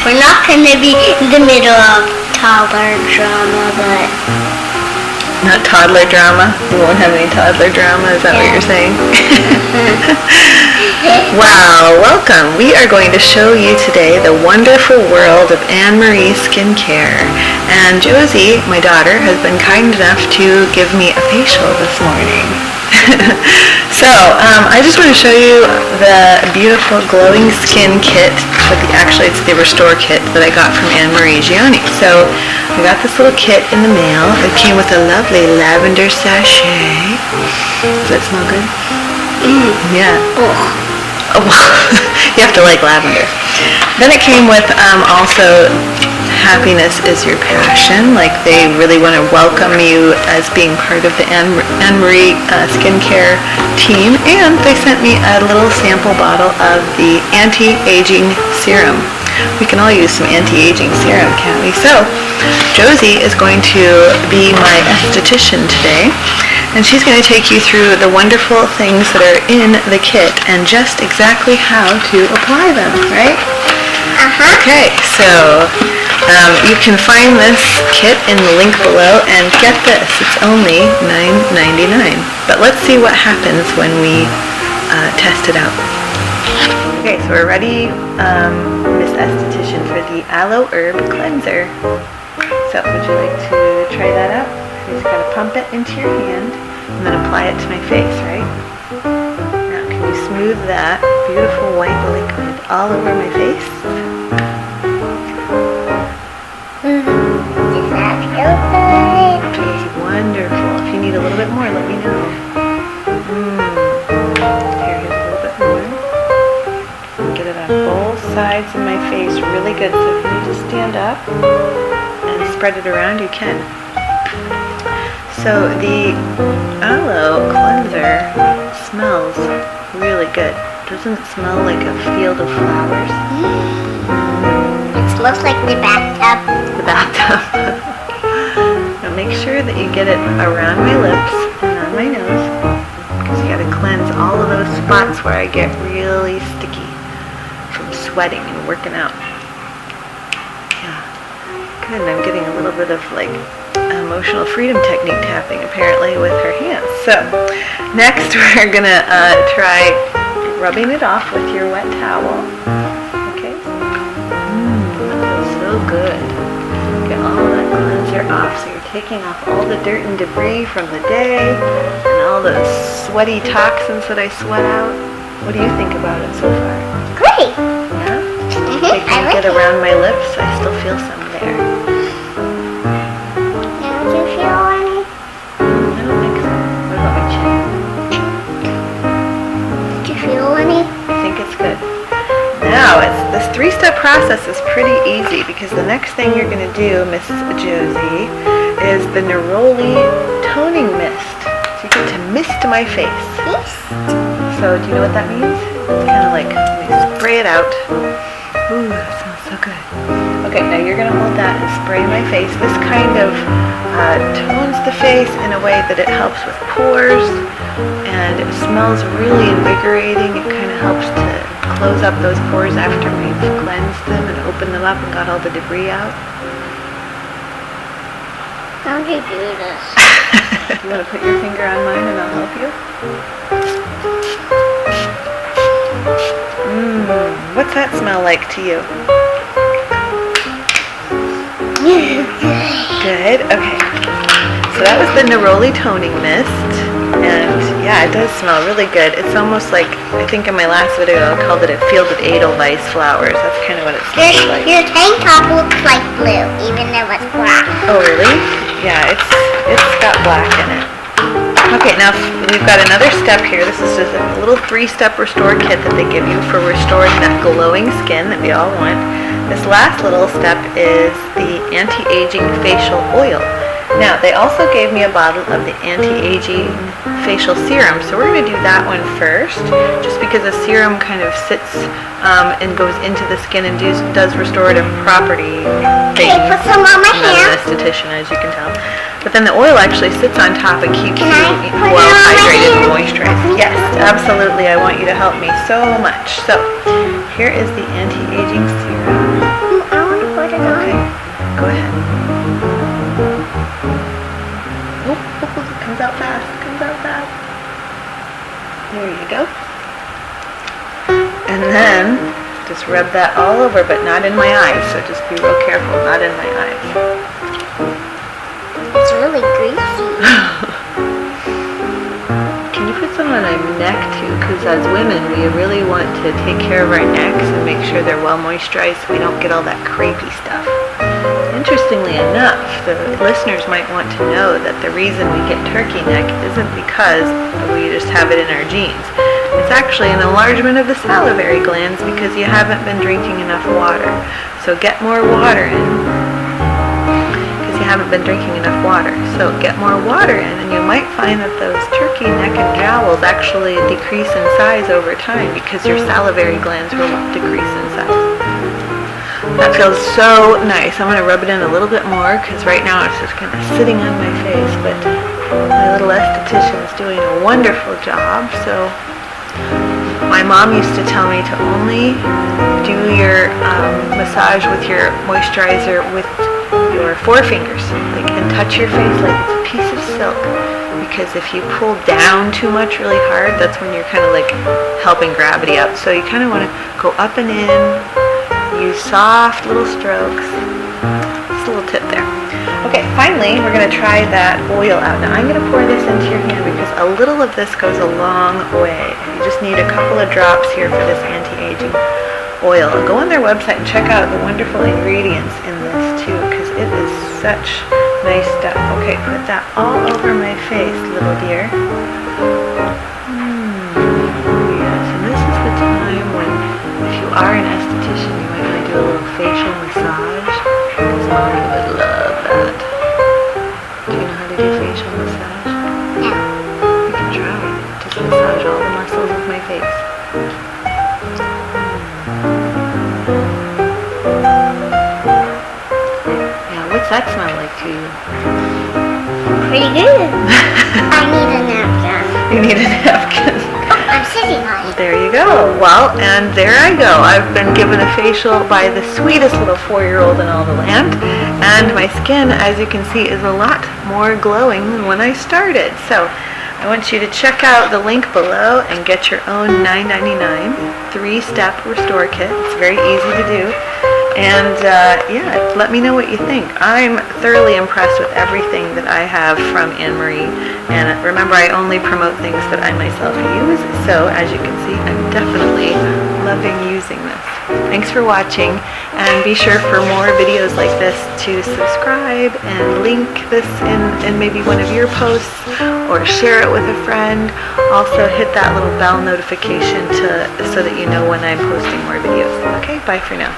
We're not going to be in the middle of toddler drama, but... Not toddler drama? We won't have any toddler drama, is that what you're saying? Wow, welcome. We are going to show you today the wonderful world of Anne-Marie skincare. And Josie, my daughter, has been kind enough to give me a facial this morning. So, I just want to show you the beautiful glowing skin kit, but actually it's the Restore kit that I got from Anne-Marie Gioni. So, I got this little kit in the mail. It came with a lovely lavender sachet. Does that smell good? Yeah. Oh, you have to like lavender. Then it came with also happiness is your passion. Like they really want to welcome you as being part of the Anne-Marie skincare team. And they sent me a little sample bottle of the anti-aging serum. We can all use some anti-aging serum, can't we? So, Josie is going to be my aesthetician today, and she's going to take you through the wonderful things that are in the kit and just exactly how to apply them, right? Okay, so you can find this kit in the link below, and get this, it's only $9.99. But let's see what happens when we test it out. Okay, so we're ready, Miss Esthetician, for the Aloe Herb Cleanser. So, would you like to try that out? You just gotta pump it into your hand and then apply it to my face, right? Now, can you smooth that beautiful white liquid all over my face? Does that feel good? Feels wonderful. If you need a little bit more, let me know. Here's a little bit more. Get it on both sides of my face really good. So if you need to stand up and spread it around, you can. So the aloe cleanser smells really good. Doesn't it smell like a field of flowers? It smells like the bathtub. The bathtub. Now make sure that you get it around my lips and on my nose, because you gotta cleanse all of those spots where I get really sticky from sweating and working out. Yeah. Good, and I'm getting a little bit of like emotional freedom technique tapping apparently with her hands. So next we're gonna try rubbing it off with your wet towel. Okay. That feels so good. Get all of that cleanser off. So you're taking off all the dirt and debris from the day and all the sweaty toxins that I sweat out. What do you think about it so far? Great. Yeah? I can get around my lips. I still feel some there. Do you feel any? I don't think so. What about my chin? Do you feel any? I think it's good. Now, this 3-step process is pretty easy because the next thing you're going to do, Miss Josie, is the NEROLI toning mist. So you get to mist my face. Yes. So do you know what that means? It's kind of like, let me spray it out. Ooh, that smells so good. Okay, now you're going to hold that and spray my face. This kind of tones the face in a way that it helps with pores, and it smells really invigorating. It kind of helps to close up those pores after we've cleansed them and opened them up and got all the debris out. How do you do this? You want to put your finger on mine and I'll help you? What's that smell like to you? Good, okay. So that was the NEROLI toning mist, and yeah, it does smell really good. It's almost like, I think in my last video I called it a field of Edelweiss flowers. That's kind of what it smells like. Your tank top looks like blue, even though it's black. Oh really? Yeah, it's got black in it. Okay, now we've got another step here. This is just a little 3-step restore kit that they give you for restoring that glowing skin that we all want. This last little step is the anti-aging facial oil. Now, they also gave me a bottle of the anti-aging facial serum, so we're going to do that one first, just because the serum kind of sits and goes into the skin and does restorative property things. Okay, put some on my I'm not hand. an esthetician, as you can tell. But then the oil actually sits on top and keeps Can I you put it well on my hydrated and hand? moisturized. Yes, absolutely. I want you to help me so much. So, here is the anti-aging serum. I put it on? Okay, go ahead. Oh, it comes out fast, There you go. And then, just rub that all over, but not in my eyes, so just be real careful, not in my eyes. It's really greasy. Can you put some on my neck too? Because as women, we really want to take care of our necks and make sure they're well moisturized so we don't get all that crepey stuff. Interestingly enough, the listeners might want to know that the reason we get turkey neck isn't because we just have it in our genes. It's actually an enlargement of the salivary glands because you haven't been drinking enough water. So get more water in. You haven't been drinking enough water. So get more water in and you might find that those turkey neck and jowls actually decrease in size over time because your salivary glands will decrease in size. That feels so nice. I'm going to rub it in a little bit more because right now it's just kind of sitting on my face, but my little esthetician is doing a wonderful job. So my mom used to tell me to only do your massage with your moisturizer with your forefingers, and touch your face like it's a piece of silk, because if you pull down too much really hard, that's when you're kind of like helping gravity up. So you kind of want to go up and in, use soft little strokes. Just a little tip there. Okay, finally we're going to try that oil out. Now I'm going to pour this into your hand because a little of this goes a long way. You just need a couple of drops here for this anti-aging oil. Go on their website and check out the wonderful ingredients in this too, because it is such nice stuff. Okay, put that all over my face, little dear. Yes, and this is the time when, if you are an esthetician, you might want to do a little facial massage, because mommy would love that. Do you know how to do facial massage? No. You can try. Just massage all the muscles of my face. What's that smell like to you? Pretty good. I need a napkin. You need a napkin. I'm sitting on it. There you go. Well, and there I go. I've been given a facial by the sweetest little 4-year-old in all the land, and my skin, as you can see, is a lot more glowing than when I started. So I want you to check out the link below and get your own $9.99 3-step restore kit. It's very easy to do. And yeah, let me know what you think. I'm thoroughly impressed with everything that I have from Anne-Marie. And remember, I only promote things that I myself use. So as you can see, I'm definitely loving using this. Thanks for watching. And be sure for more videos like this to subscribe and link this in maybe one of your posts or share it with a friend. Also hit that little bell notification so that you know when I'm posting more videos. Okay, bye for now.